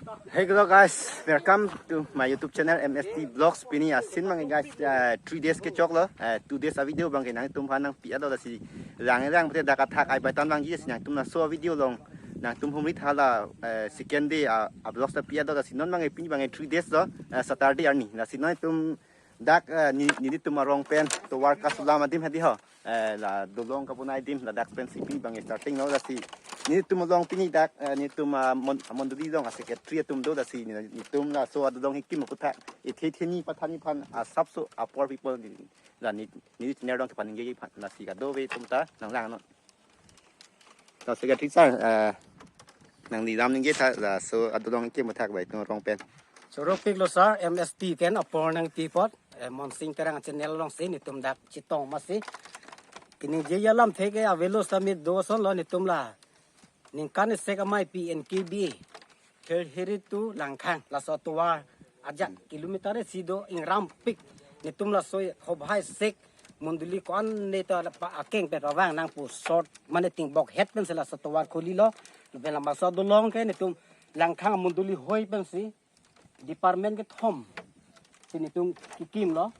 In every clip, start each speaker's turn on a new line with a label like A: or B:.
A: Hey hello guys, welcome to my YouTube channel MST Vlogs. Pini asin mga guys, 3 days ke chok lo, 2 days a video bang nang tum hanang pi ado si rang pete dakat hak ai baitan bang yes nang tum na so video long nang tum humrit hala second day a vlogs ta pi ado si non bang pini bang 3 days lo Saturday arni na si non tum dak ni tum rong pen to work kasula madim hadi ho la dolong kapunai dim la dak pen si pi bang starting no la si ni tum long pini dak ni tum monduli long asik tri tum do da si ni tum la so adong hikim ko tha ithi ni pathani phan sab so poor people la ni ner dong pan ngi phan la si ga do ve tum ta nang lang no ta se ga thi sa nang ni lam ngi tha la so adong hikim thak bai tum rong pen
B: so ropik lo sar MST ken apor nang tipot mon sing terang channel long sin ni tum dak chitong masi kini je yalam theke avelo samit do son lo ni tum la ning kan se ka mai PNKB heri tu langkhang la so tuwa ajak kilometer sido ing rampik ni tum la so hobhai sek munduli kon ne ta pa akeng pe rawang nang pu short mane ting bok het pen sela so tuwa kholi lo bela ma so dolong ke ni tum langkhang munduli hoi pen si department ke thom sini tum kikim lo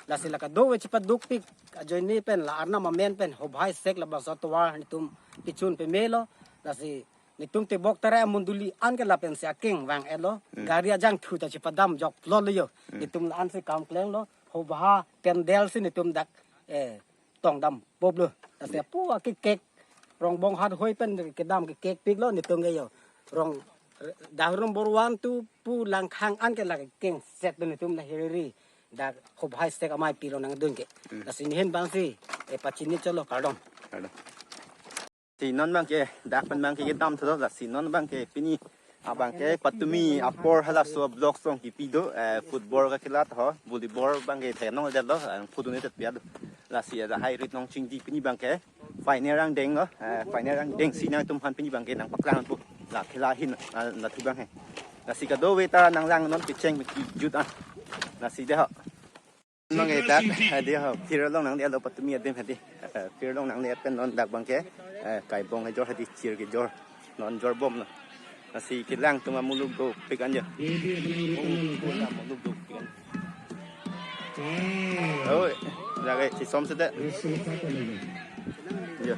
B: la sila ka do we chipat dukpik ajoy ni pen la arna ma men pen hobhai sek la ba so tuwa ni tum pichun pe melo nasi nitum te bok tara munduli an ke la pen se aking wang elo gari ajang thu ta chipadam jok lo yo nitum an se kam kleng lo hobha pendel se nitum dak tong dam bob lo se pu ke kek rong bong hat hoi pen ke dam ke kek pik lo nitum ge yo rong darum borwan tu pu langkhang an ke la keng set nitum na heri dak hobha se ka mai pilo nang dun ke nasi ni hen bang si pachini chalo pardon
A: si non bang ke dak pan bang ke dam tho la si non bang ke pini abang ke patumi apor hala so blog song ki pido football ka khilat ho volleyball bang ke the nong del lo phudune tet pia la si da hai rit nong ching di pini bang ke final rang deng lo final rang deng si nang tum han pini bang ke nang paklang pu la khila hin na thu bang he la si ka do ve ta nang lang non ki cheng ki jut a la si de ho nong e dak de ho pir long nang de lo patumi dem hadi pir long nang de pen non dak bang ke kai bong ai jor hadi chir ke jor non jor bom na nasi kilang tuma muluk do pikan je muluk do pikan oh lagi si som sede je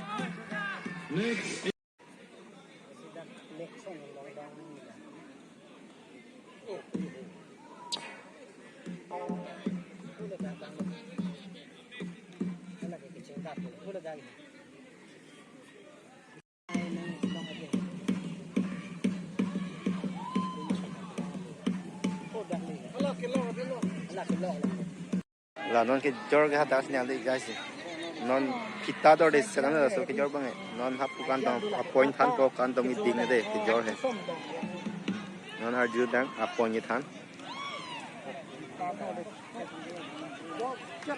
A: là non cái jor cái hata sini ada guys non kita do des sana so cái jor bang non hap bukan tong appoint than ko kan tong meeting ade cái jor he non har ju dang appoint than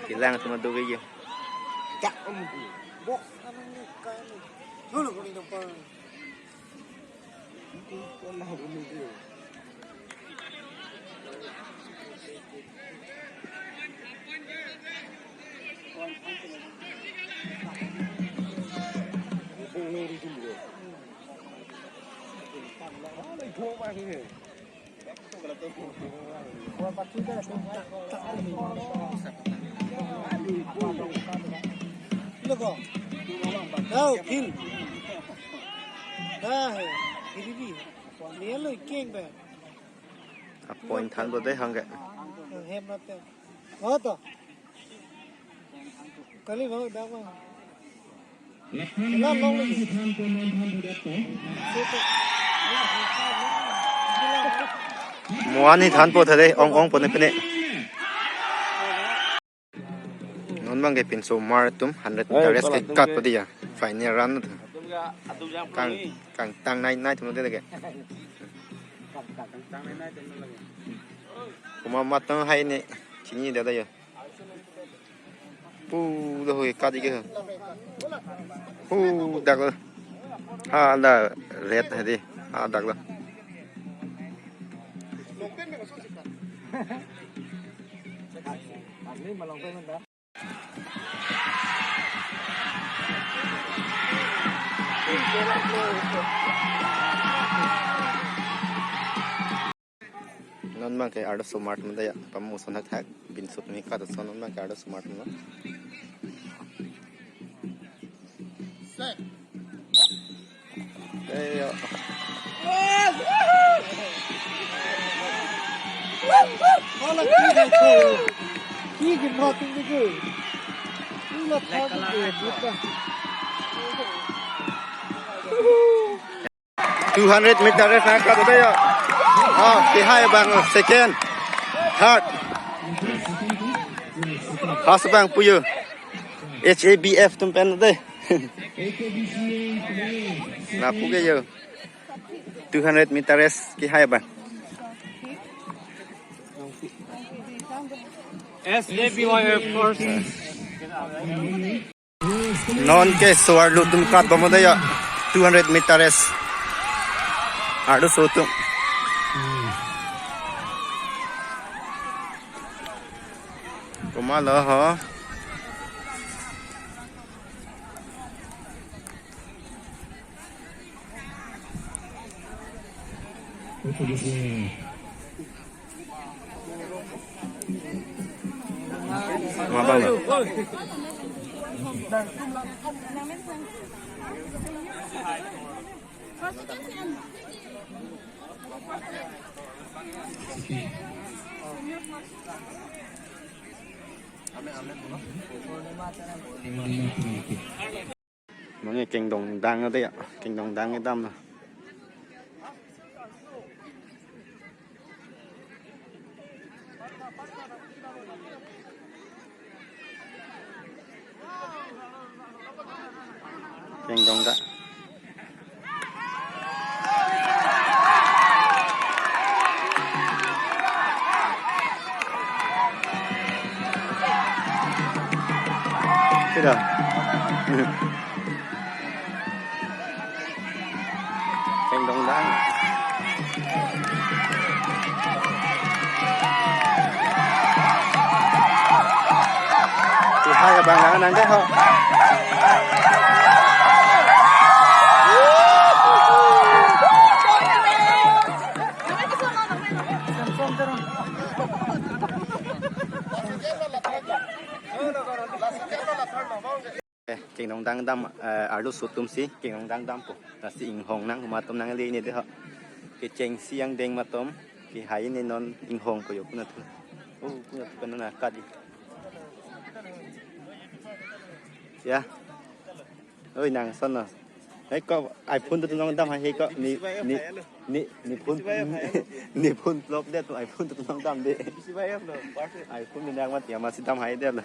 A: cái lang sama do cái gì
B: đâu kin đây cái gì nếu lời keng về
A: appoint than do de hang ke
B: hem nó te có to cái này nó đâu mà nó long lên
A: mua ni than po thade ong po ne pene non bang ke pin so mar tum 100 meters ke kat pa dia final run kang tang nai tum de ke kuma matang hai ne chini da da ya pu do hoi ka di ke pu dak ha da red ha di ha dak la non bang ke ada smart menda ya pamu sonak thak bin sut mi ka son non bang ke ada smart menda ayo
B: Hola ki ki bhot ni ko pula thak ke
A: 200 meter race nak kat ya oh ke hai bang second third has bang puyo HABF tumpen de na pu ke yo 200 meter race ke hai bang
B: SABYF first
A: non ke suar lu tum kat bomo de ya 200 meter race adu sotu Kumala ha Mabang mọi người kinh đồng đang ở đây ạ kinh đồng đang cái tâm kinh đồng đã cái đó kinh đồng đang thì hai bạn đang đấy không kinh đồng đang đâm ở lúc sụt tôm xí kinh đồng đang đâm phụ là xí in hồng năng mà tôm năng lên này đấy họ cái chèn xiang đen mà tôm cái hải này non in hồng của cũng là thôi cũng là cái nó là cắt đi yeah ơi nàng son à đấy có ai phun tôm năng đâm hay có ni phun lốp đấy tụi ai phun tôm năng đâm đấy ai phun mình đang mà tiệm mà xin đâm hay đấy là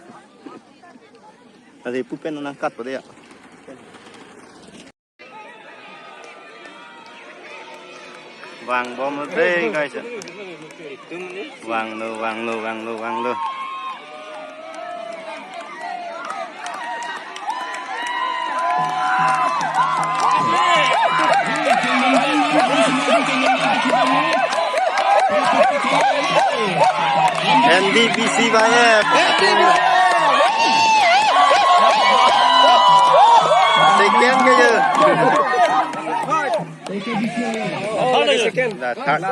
A: Tadi pupen nang kat pada ya. Vàng bom nó đây guys. Vàng lô. NDPC bayar. Second ke je? Second. Dah third.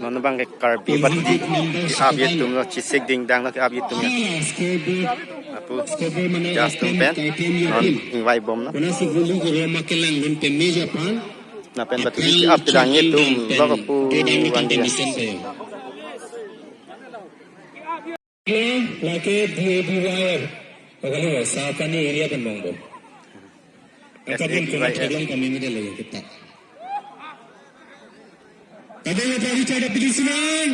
A: Nona bang ke karbi pati ab ye tum lo chisik ding dang lo ke ab ye tum ya. Apu just tum pen non invai bom na. Na pen pati ab tidang ye tum lo ke pu wang dia.
C: Laki buaya, kalau sahaja ni area kan monggo. Apabila kena terang kami ni dah lagi kita. Ada yang dah bicara pilih senang.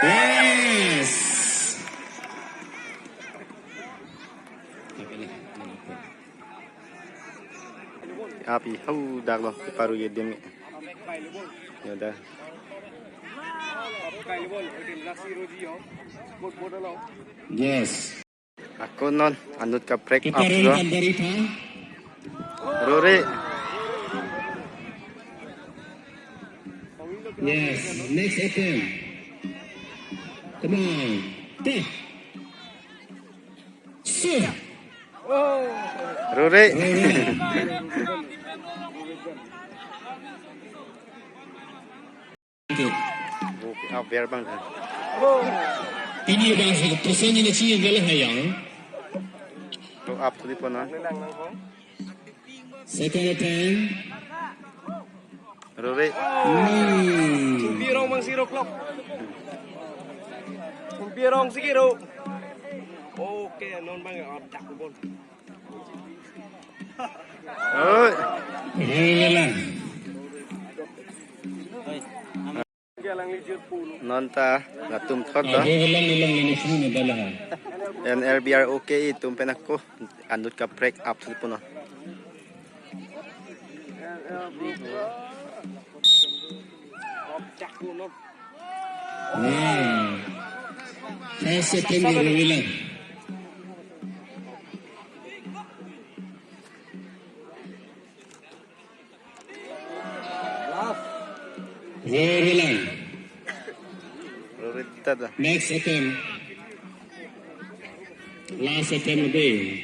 C: Yes.
A: Api hau dah lo paru ye dem. Ya dah.
C: Yes.
A: Aku non anut ka break up
C: Kita
A: lo.
C: rentan dari pa.
A: Rore.
C: Yes. Next attempt. Come on. Teh.
A: Rore. เอาเบียร์บ้างเถอะ
C: ปีนี้บางสิ่งทุกสิ่งนี่ชี้เวลาให้ยัง
A: ตัวอัพทุกคนนะ
C: second attempt
A: รู้เลย
D: Pirong mang 0 o'clock. Pirong siguro. Okay, non bang tak bon.
A: เอ้ย
C: เวลา
D: Galang lijut puluh.
A: นอนตาละตุ่มทอด
C: เว
A: ต่อ
C: ลานี่ชี้นี่ได้ละ
A: NLBR okay tuh penakku andut ka break up tuh puno.
D: Tak non.
C: Saya second ila ila
A: Rita dah.
C: next attempt last attempt lebih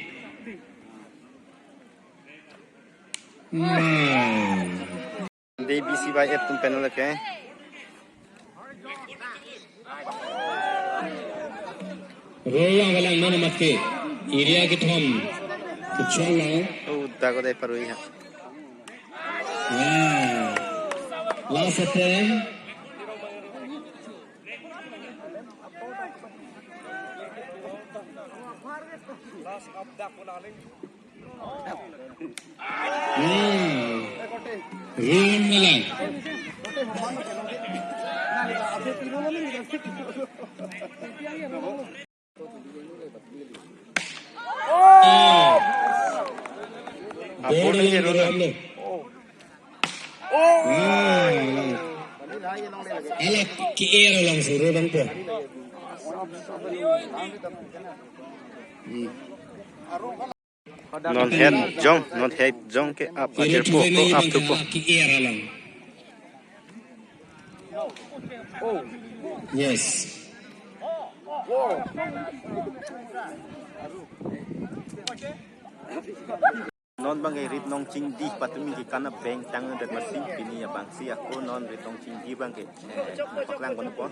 A: DBC by F tuh penol ke.
C: Rolang walang mana makke area ke thom kecuali
A: Udah kau dah perlu ya.
C: last attempt
D: Last up dak punaling.
C: Rolang walang
A: Apa ni je rola?
C: Ala kiera lang sa rolang po.
A: Non head jong ke up ajar po up tu po.
C: Kiera lang. Yes.
A: Non bang rit nong ching di patumi ke kana beng tang dat masing pini ya bang si aku non rit nong ching di bang ke paklang kono po.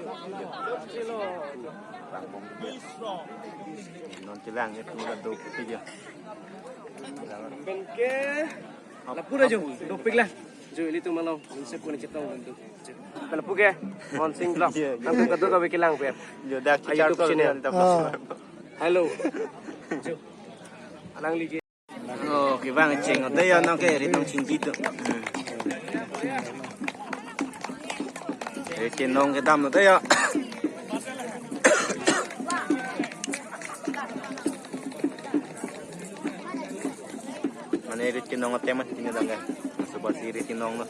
A: Non tilang itu mula do putih.
D: Bengke. Lapura jo. Dopik lah. Jo ini tu malau. Saya pun cetong bentuk. Kalau puke, monsing blok. Nanti kado kau bikilang per.
A: Yo dah kicar tu ni kita
D: Hello. Jo. Alang lagi.
A: Oh, cái vàng chỉnh ở đây nó cái để nông chỉnh tu. Để chỉnh nông cái đầm ở đây ạ. Mana để chỉnh nông ở tem mất ini dah kan. Sebab si để chỉnh nông nó.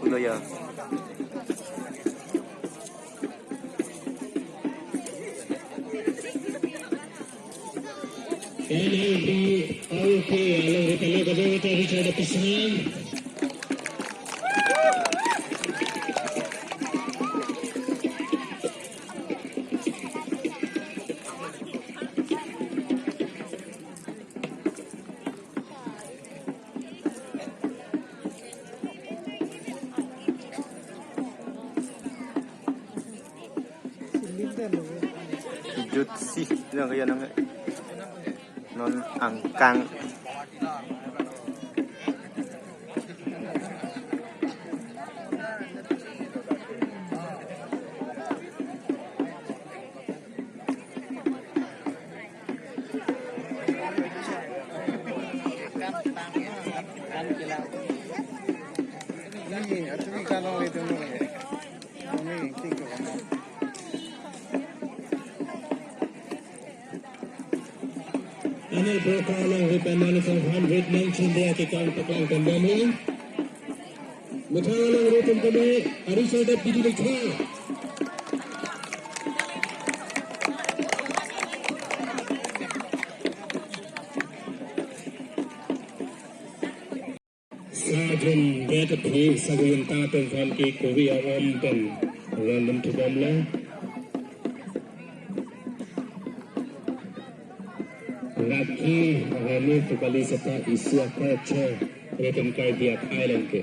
A: Udah ya.
C: Okay, alam kita kado kita bicara ada pesanan.
A: Jut sih, itu yang kayak nang non angkang.
C: Ini berkalang ripanan sang 119 dia kita paklang kembali. Muthalang ritum kami arisa dat di dikha. Sajun bet phi sagun ta ten fan ki kowi awam ten random to bomla. Lagi kami kembali serta isu kerja rekan kaya Thailand ke.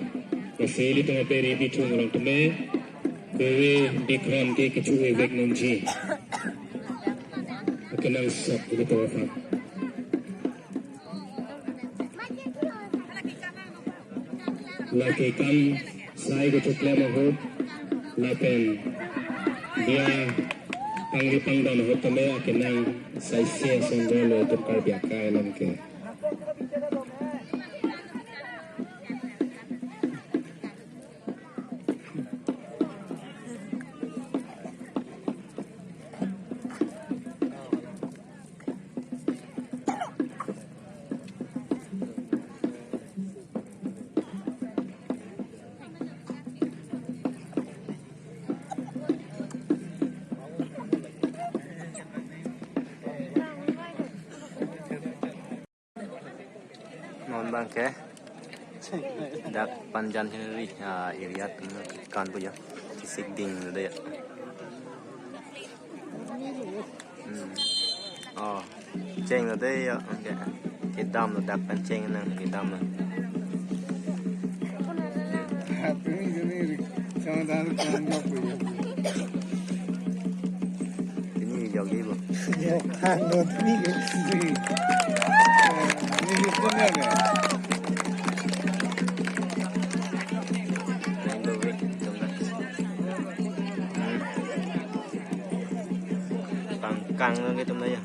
C: Masih itu peri bitung orang teme. Bewe background ke kecuali back nungji. Kenal sok begitu apa? Laki kan saya ke coklat mahut, lapen dia panggil dan mahut kami kenal saya senggol untuk kerja dalam ke.
A: Non bang ke dak panjan sendiri area kan punya fisik ding ada ya oh ceng ada ya oke kita mau dak pancing nang kita mau
E: ini jadi jangan kan punya
A: ini jauh gitu
E: ya kan ini punya deh
A: căng lên cái tôm đây à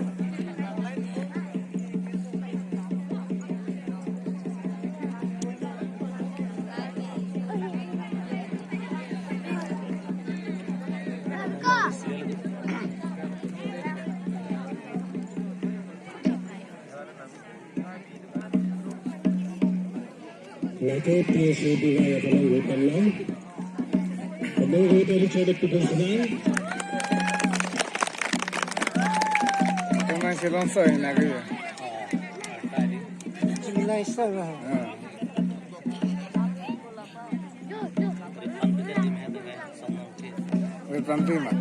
C: Laki PSUD gaya kalau hutan lang, kalau hutan itu ada tugas senang.
E: Kena sebang soy nak ya.
B: Nilai sana.
E: Bertanti mak.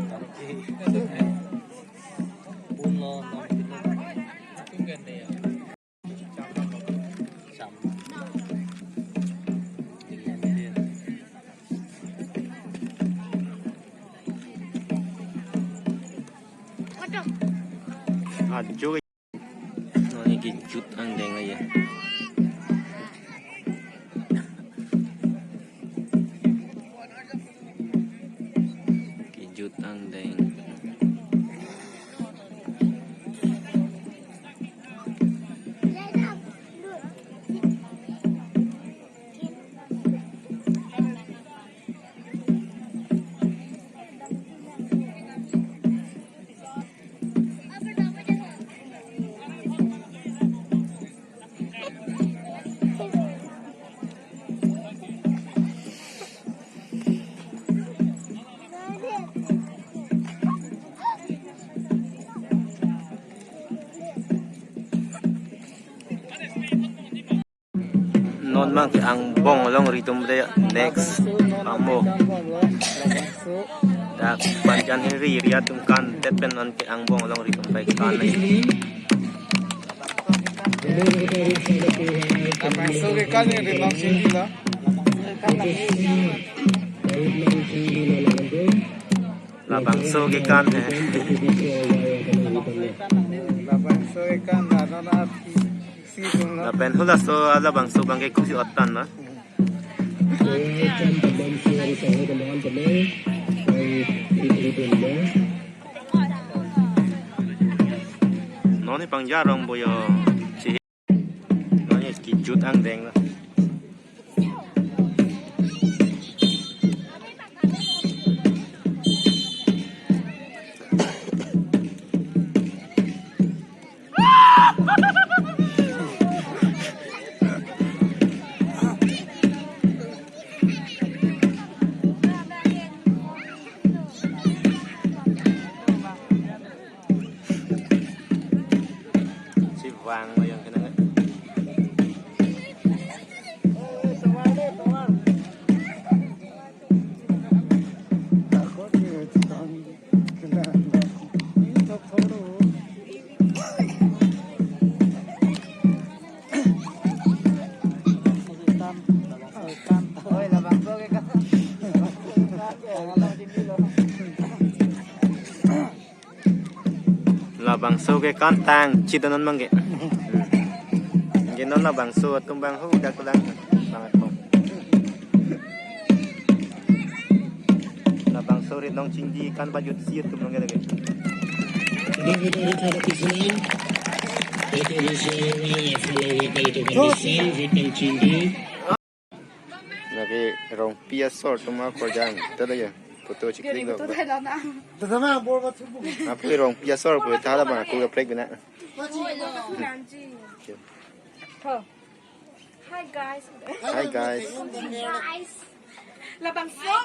A: Ajo nó như cái chút ăn đen này vậy cái chút ăn đen non mang cái ang bong long ritum đây next amo dak panjan Henry ria tum kan tepen non cái ang bong long ritum baik kan này
E: Apa yang suka kali ni memang sini lah.
A: labang so cái kan này
E: Apa yang suka kan ada nak si tu lah.
A: lapen hula so labang so bang cái kusi otan na nó này bằng giá rong bây giờ chỉ nó như cái chút ăn đen đó vàng bây giờ cái này ke kan tang cita non mang ke non là bằng số tum bang hu dak lang bang không là bằng số ri nong ching di kan ba jut siet tum nong ke
C: Ini kita rencana pisan. Itu bisa follow itu kondisi hitam cindi.
A: là cái rong pia sor tum ma ko jang ta da ya photo chik click do à cái rong pia sor ko ta da ba ko ga plek bina
F: Hi guys.
A: hi guys
F: Là bằng số